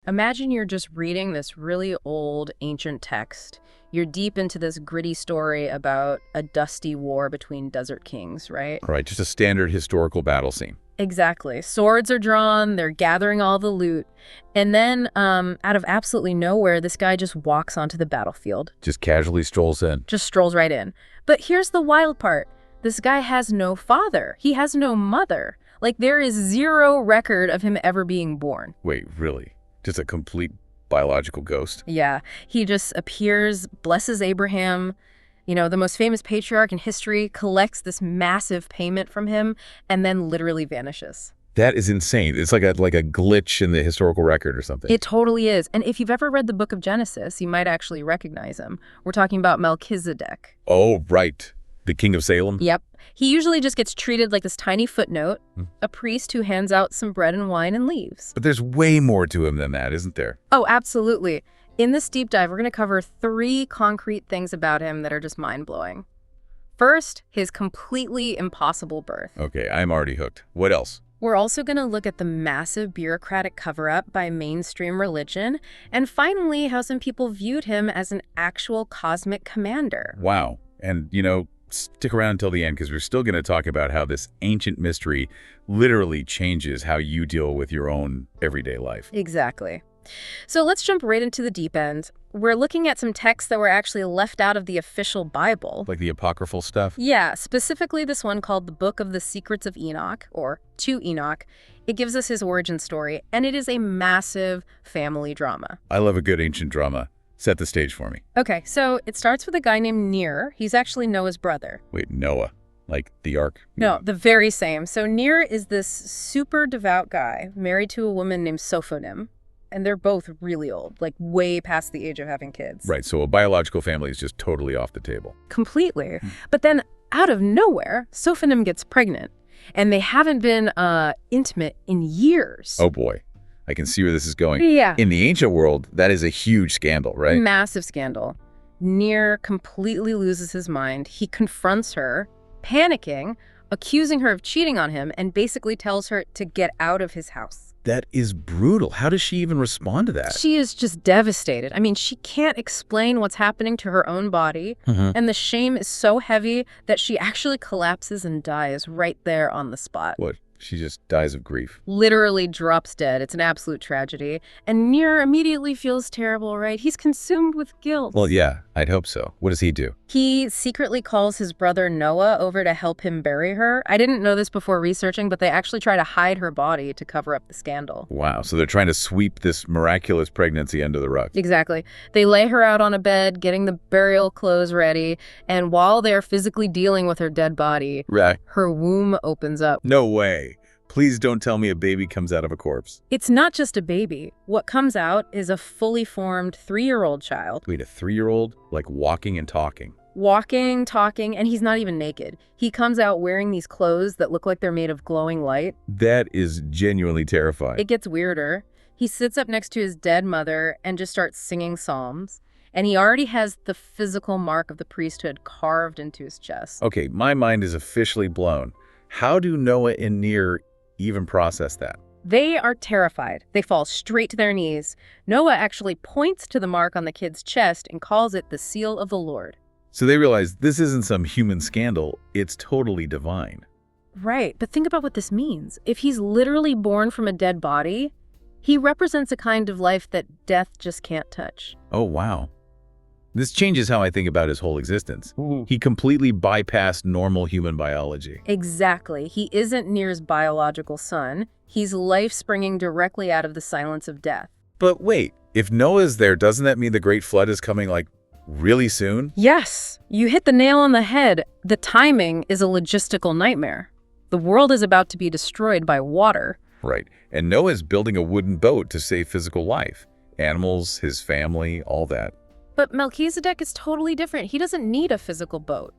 Imagine you're just reading this really old, ancient text. You're deep into this gritty story about a dusty war between desert kings, right? Right, just a standard historical battle scene. Exactly. Swords are drawn, they're gathering all the loot. And then, out of absolutely nowhere, this guy just walks onto the battlefield. Just casually strolls in. Just strolls right in. But here's the wild part. This guy has no father. He has no mother. Like, there is zero record of him ever being born. Wait, really? Just a complete biological ghost? Yeah. He just appears, blesses Abraham. You know, the most famous patriarch in history, collects this massive payment from him, and then literally vanishes. That is insane. It's like a glitch in the historical record or something. It totally is. And if you've ever read the book of Genesis, you might actually recognize him. We're talking about Melchizedek. Oh, right. The king of Salem? Yep. He usually just gets treated like this tiny footnote, a priest who hands out some bread and wine and leaves. But there's way more to him than that, isn't there? Oh, absolutely. In this deep dive, we're going to cover 3 concrete things about him that are just mind-blowing. First, his completely impossible birth. Okay, I'm already hooked. What else? We're also going to look at the massive bureaucratic cover-up by mainstream religion, and finally, how some people viewed him as an actual cosmic commander. Wow. And, stick around until the end, because we're still going to talk about how this ancient mystery literally changes how you deal with your own everyday life. Exactly. So let's jump right into the deep end. We're looking at some texts that were actually left out of the official Bible. Like the apocryphal stuff? Yeah, specifically this one called the Book of the Secrets of Enoch, or To Enoch. It gives us his origin story, and it is a massive family drama. I love a good ancient drama. Set the stage for me. Okay, so it starts with a guy named Ner. He's actually Noah's brother. Wait, Noah? Like the Ark? No, the very same. So Ner is this super devout guy married to a woman named Sophonim. And they're both really old, like way past the age of having kids. Right, so a biological family is just totally off the table. Completely. But then, out of nowhere, Sophonim gets pregnant. And they haven't been intimate in years. Oh boy, I can see where this is going. Yeah. In the ancient world, that is a huge scandal, right? Massive scandal. Ner completely loses his mind. He confronts her, panicking, accusing her of cheating on him, and basically tells her to get out of his house. That is brutal. How does she even respond to that? She is just devastated. I mean, she can't explain what's happening to her own body, and the shame is so heavy that she actually collapses and dies right there on the spot. What? She just dies of grief. Literally drops dead. It's an absolute tragedy. And Ner immediately feels terrible, right? He's consumed with guilt. Well, yeah, I'd hope so. What does he do? He secretly calls his brother Noah over to help him bury her. I didn't know this before researching, but they actually try to hide her body to cover up the scandal. Wow, so they're trying to sweep this miraculous pregnancy under the rug. Exactly. They lay her out on a bed, getting the burial clothes ready, and while they're physically dealing with her dead body, Right. her womb opens up. No way. Please don't tell me a baby comes out of a corpse. It's not just a baby. What comes out is a fully formed 3-year-old child. Wait, a 3-year-old? Like walking and talking? Walking, talking, and he's not even naked. He comes out wearing these clothes that look like they're made of glowing light. That is genuinely terrifying. It gets weirder. He sits up next to his dead mother and just starts singing psalms. And he already has the physical mark of the priesthood carved into his chest. Okay, my mind is officially blown. How do Noah and Ner even process that? They are terrified. They fall straight to their knees. Noah actually points to the mark on the kid's chest and calls it the seal of the Lord. So they realize this isn't some human scandal, it's totally divine. Right, but think about what this means. If he's literally born from a dead body, he represents a kind of life that death just can't touch. Oh, wow. This changes how I think about his whole existence. He completely bypassed normal human biology. Exactly. He isn't Ner's biological son. He's life springing directly out of the silence of death. But wait, if Noah's there, doesn't that mean the Great Flood is coming, really soon? Yes, you hit the nail on the head. The timing is a logistical nightmare. The world is about to be destroyed by water. Right. And Noah's building a wooden boat to save physical life. Animals, his family, all that. But Melchizedek is totally different. He doesn't need a physical boat.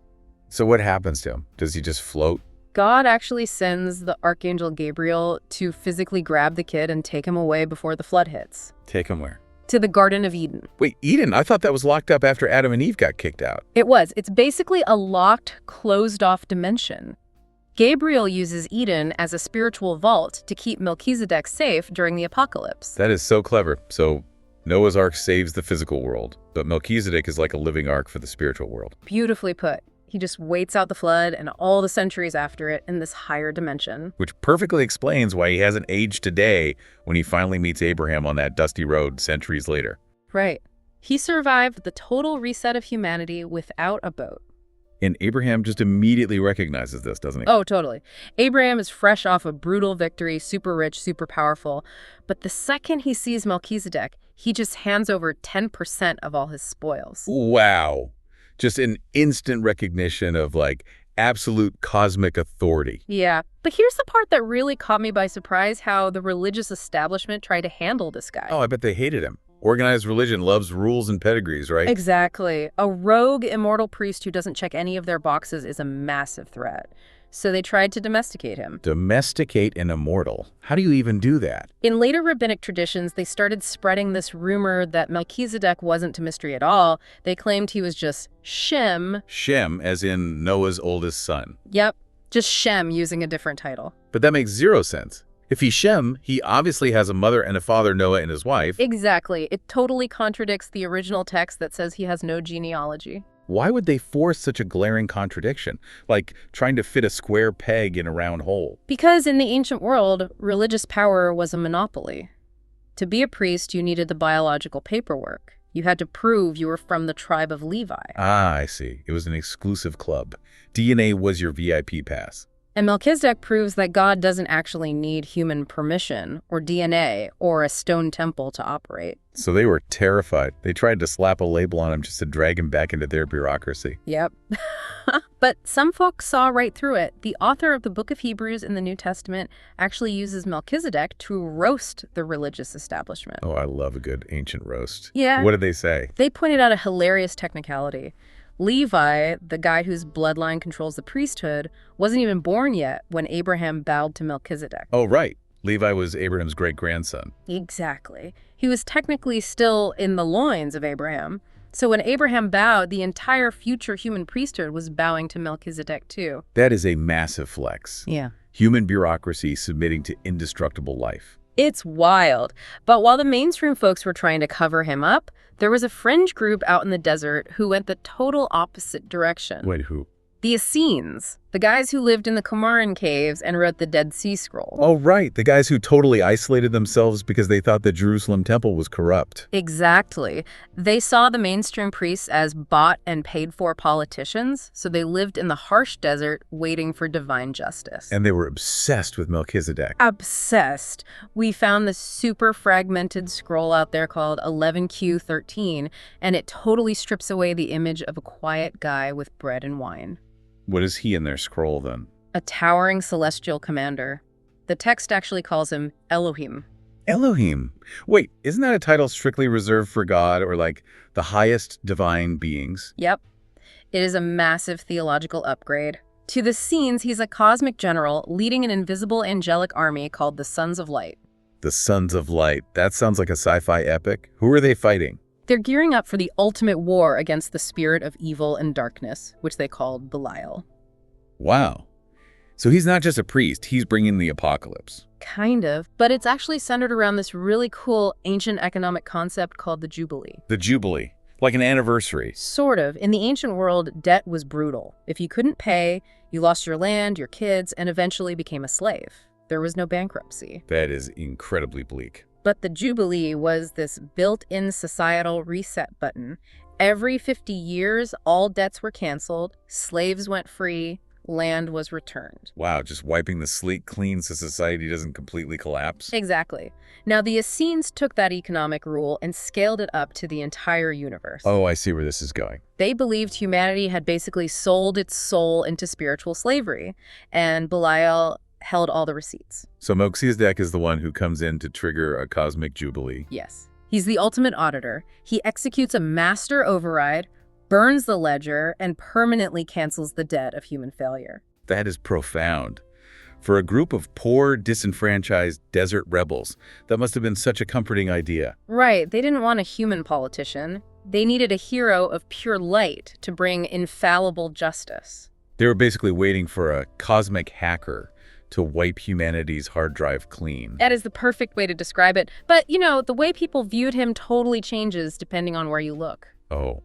So what happens to him? Does he just float? God actually sends the Archangel Gabriel to physically grab the kid and take him away before the flood hits. Take him where? To the Garden of Eden. Wait, Eden? I thought that was locked up after Adam and Eve got kicked out. It was. It's basically a locked, closed-off dimension. Gabriel uses Eden as a spiritual vault to keep Melchizedek safe during the apocalypse. That is so clever. So Noah's Ark saves the physical world, but Melchizedek is like a living ark for the spiritual world. Beautifully put. He just waits out the flood and all the centuries after it in this higher dimension. Which perfectly explains why he hasn't aged today when he finally meets Abraham on that dusty road centuries later. Right. He survived the total reset of humanity without a boat. And Abraham just immediately recognizes this, doesn't he? Oh, totally. Abraham is fresh off a brutal victory, super rich, super powerful. But the second he sees Melchizedek, he just hands over 10% of all his spoils. Wow. Just an instant recognition of, like, absolute cosmic authority. Yeah, but here's the part that really caught me by surprise, how the religious establishment tried to handle this guy. Oh, I bet they hated him. Organized religion loves rules and pedigrees, right? Exactly. A rogue immortal priest who doesn't check any of their boxes is a massive threat. So they tried to domesticate him. Domesticate an immortal. How do you even do that? In later rabbinic traditions, they started spreading this rumor that Melchizedek wasn't a mystery at all. They claimed he was just Shem. Shem, as in Noah's oldest son. Yep, just Shem using a different title. But that makes zero sense. If he's Shem, he obviously has a mother and a father, Noah and his wife. Exactly. It totally contradicts the original text that says he has no genealogy. Why would they force such a glaring contradiction? Like trying to fit a square peg in a round hole. Because in the ancient world, religious power was a monopoly. To be a priest, you needed the biological paperwork. You had to prove you were from the tribe of Levi. Ah, I see. It was an exclusive club. DNA was your VIP pass. And Melchizedek proves that God doesn't actually need human permission or DNA or a stone temple to operate. So they were terrified. They tried to slap a label on him just to drag him back into their bureaucracy. Yep. But some folks saw right through it. The author of the book of Hebrews in the New Testament actually uses Melchizedek to roast the religious establishment. Oh, I love a good ancient roast. Yeah. What did they say? They pointed out a hilarious technicality. Levi, the guy whose bloodline controls the priesthood, wasn't even born yet when Abraham bowed to Melchizedek. Oh, right. Levi was Abraham's great-grandson. Exactly. He was technically still in the loins of Abraham. So when Abraham bowed, the entire future human priesthood was bowing to Melchizedek too. That is a massive flex. Yeah. Human bureaucracy submitting to indestructible life. It's wild. But while the mainstream folks were trying to cover him up, there was a fringe group out in the desert who went the total opposite direction. Wait, who? The Essenes, the guys who lived in the Qumran caves and wrote the Dead Sea Scrolls. Oh, right. The guys who totally isolated themselves because they thought the Jerusalem temple was corrupt. Exactly. They saw the mainstream priests as bought and paid for politicians, so they lived in the harsh desert waiting for divine justice. And they were obsessed with Melchizedek. Obsessed. We found this super fragmented scroll out there called 11Q13, and it totally strips away the image of a quiet guy with bread and wine. What is he in their scroll, then? A towering celestial commander. The text actually calls him Elohim. Elohim. Wait, isn't that a title strictly reserved for God or like the highest divine beings? Yep. It is a massive theological upgrade. To the scenes, he's a cosmic general leading an invisible angelic army called the Sons of Light. The Sons of Light. That sounds like a sci-fi epic. Who are they fighting? They're gearing up for the ultimate war against the spirit of evil and darkness, which they called Belial. Wow. So he's not just a priest, he's bringing the apocalypse. Kind of, but it's actually centered around this really cool ancient economic concept called the Jubilee. The Jubilee. Like an anniversary. Sort of. In the ancient world, debt was brutal. If you couldn't pay, you lost your land, your kids, and eventually became a slave. There was no bankruptcy. That is incredibly bleak. But the Jubilee was this built-in societal reset button. Every 50 years, all debts were canceled, slaves went free, land was returned. Wow, just wiping the slate clean so society doesn't completely collapse? Exactly. Now, the Essenes took that economic rule and scaled it up to the entire universe. Oh, I see where this is going. They believed humanity had basically sold its soul into spiritual slavery, and Belial held all the receipts. So Melchizedek is the one who comes in to trigger a cosmic jubilee. Yes. He's the ultimate auditor. He executes a master override, burns the ledger, and permanently cancels the debt of human failure. That is profound. For a group of poor, disenfranchised desert rebels, that must have been such a comforting idea. Right. They didn't want a human politician. They needed a hero of pure light to bring infallible justice. They were basically waiting for a cosmic hacker to wipe humanity's hard drive clean. That is the perfect way to describe it. But, the way people viewed him totally changes depending on where you look. Oh,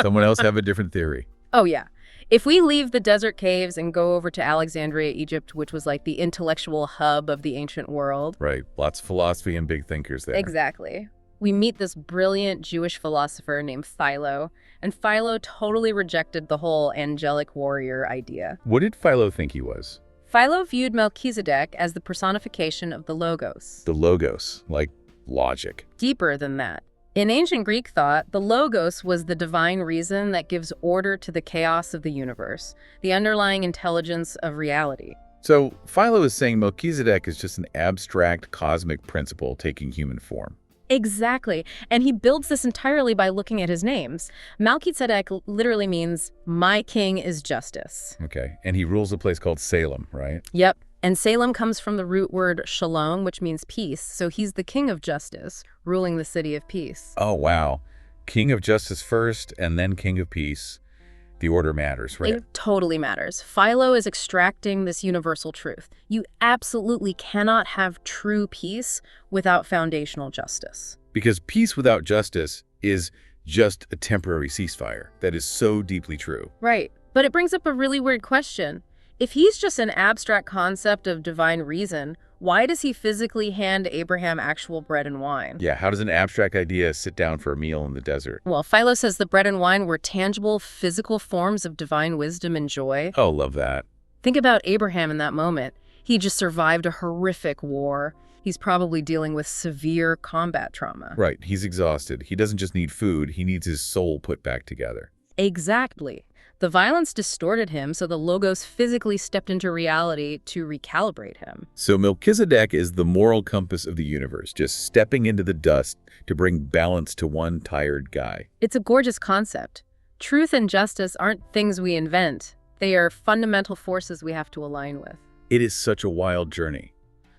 someone else have a different theory? Oh, yeah. If we leave the desert caves and go over to Alexandria, Egypt, which was like the intellectual hub of the ancient world. Right. Lots of philosophy and big thinkers there. Exactly. We meet this brilliant Jewish philosopher named Philo, and Philo totally rejected the whole angelic warrior idea. What did Philo think he was? Philo viewed Melchizedek as the personification of the Logos. The Logos, like logic. Deeper than that. In ancient Greek thought, the Logos was the divine reason that gives order to the chaos of the universe, the underlying intelligence of reality. So Philo is saying Melchizedek is just an abstract cosmic principle taking human form. Exactly. And he builds this entirely by looking at his names. Melchizedek literally means, my king is justice. Okay. And he rules a place called Salem, right? Yep. And Salem comes from the root word shalom, which means peace. So he's the king of justice, ruling the city of peace. Oh, wow. King of justice first, and then king of peace. The order matters, right? It totally matters. Philo is extracting this universal truth. You absolutely cannot have true peace without foundational justice. Because peace without justice is just a temporary ceasefire. That is so deeply true. Right. But it brings up a really weird question. If he's just an abstract concept of divine reason, why does he physically hand Abraham actual bread and wine? Yeah, how does an abstract idea sit down for a meal in the desert? Well, Philo says the bread and wine were tangible, physical forms of divine wisdom and joy. Oh, love that. Think about Abraham in that moment. He just survived a horrific war. He's probably dealing with severe combat trauma. Right, he's exhausted. He doesn't just need food, he needs his soul put back together. Exactly. The violence distorted him, so the Logos physically stepped into reality to recalibrate him. So Melchizedek is the moral compass of the universe, just stepping into the dust to bring balance to one tired guy. It's a gorgeous concept. Truth and justice aren't things we invent. They are fundamental forces we have to align with. It is such a wild journey.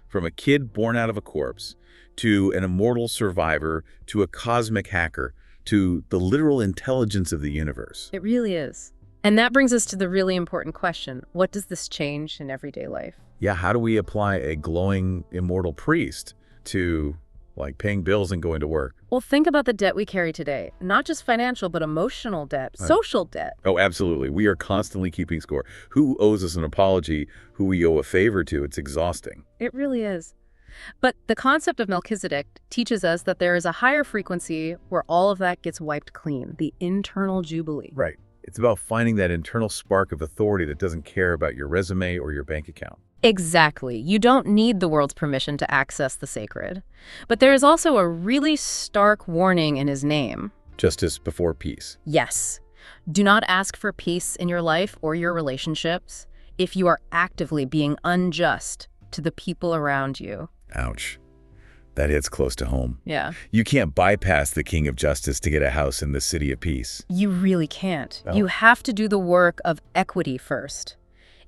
From a kid born out of a corpse, to an immortal survivor, to a cosmic hacker, to the literal intelligence of the universe. It really is. And that brings us to the really important question. What does this change in everyday life? Yeah, how do we apply a glowing immortal priest to, like, paying bills and going to work? Well, think about the debt we carry today. Not just financial, but emotional debt, social debt. Oh, absolutely. We are constantly keeping score. Who owes us an apology? Who we owe a favor to? It's exhausting. It really is. But the concept of Melchizedek teaches us that there is a higher frequency where all of that gets wiped clean, the internal Jubilee. Right. It's about finding that internal spark of authority that doesn't care about your resume or your bank account. Exactly. You don't need the world's permission to access the sacred. But there is also a really stark warning in his name. Justice before peace. Yes. Do not ask for peace in your life or your relationships if you are actively being unjust to the people around you. Ouch. That hits close to home. Yeah. You can't bypass the King of Justice to get a house in the City of Peace. You really can't. Oh. You have to do the work of equity first.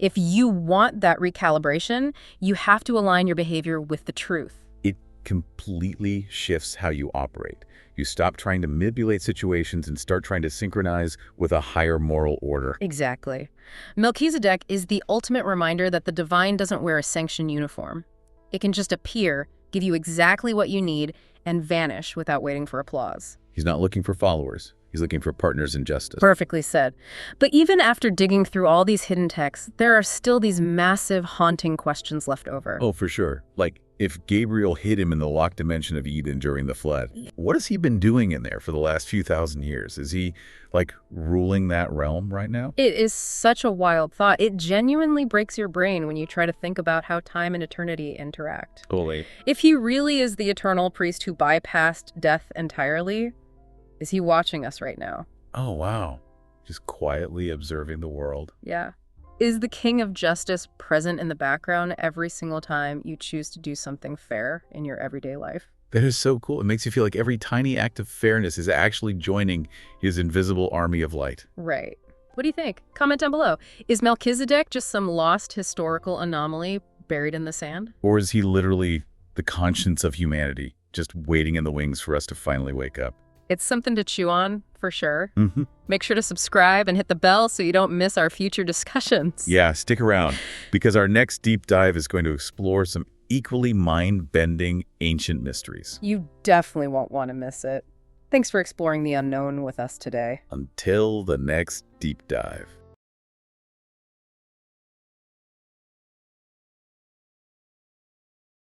If you want that recalibration, you have to align your behavior with the truth. It completely shifts how you operate. You stop trying to manipulate situations and start trying to synchronize with a higher moral order. Exactly. Melchizedek is the ultimate reminder that the divine doesn't wear a sanctioned uniform. It can just appear, give you exactly what you need, and vanish without waiting for applause. He's not looking for followers. He's looking for partners in justice. Perfectly said. But even after digging through all these hidden texts, there are still these massive, haunting questions left over. Oh, for sure. Like, if Gabriel hid him in the locked dimension of Eden during the flood, what has he been doing in there for the last few thousand years? Is he, like, ruling that realm right now? It is such a wild thought. It genuinely breaks your brain when you try to think about how time and eternity interact. Totally. If he really is the eternal priest who bypassed death entirely, is he watching us right now? Oh, wow. Just quietly observing the world. Yeah. Is the King of Justice present in the background every single time you choose to do something fair in your everyday life? That is so cool. It makes you feel like every tiny act of fairness is actually joining his invisible army of light. Right. What do you think? Comment down below. Is Melchizedek just some lost historical anomaly buried in the sand? Or is he literally the conscience of humanity, just waiting in the wings for us to finally wake up? It's something to chew on, for sure. Mm-hmm. Make sure to subscribe and hit the bell so you don't miss our future discussions. Yeah, stick around, because our next deep dive is going to explore some equally mind-bending ancient mysteries. You definitely won't want to miss it. Thanks for exploring the unknown with us today. Until the next deep dive.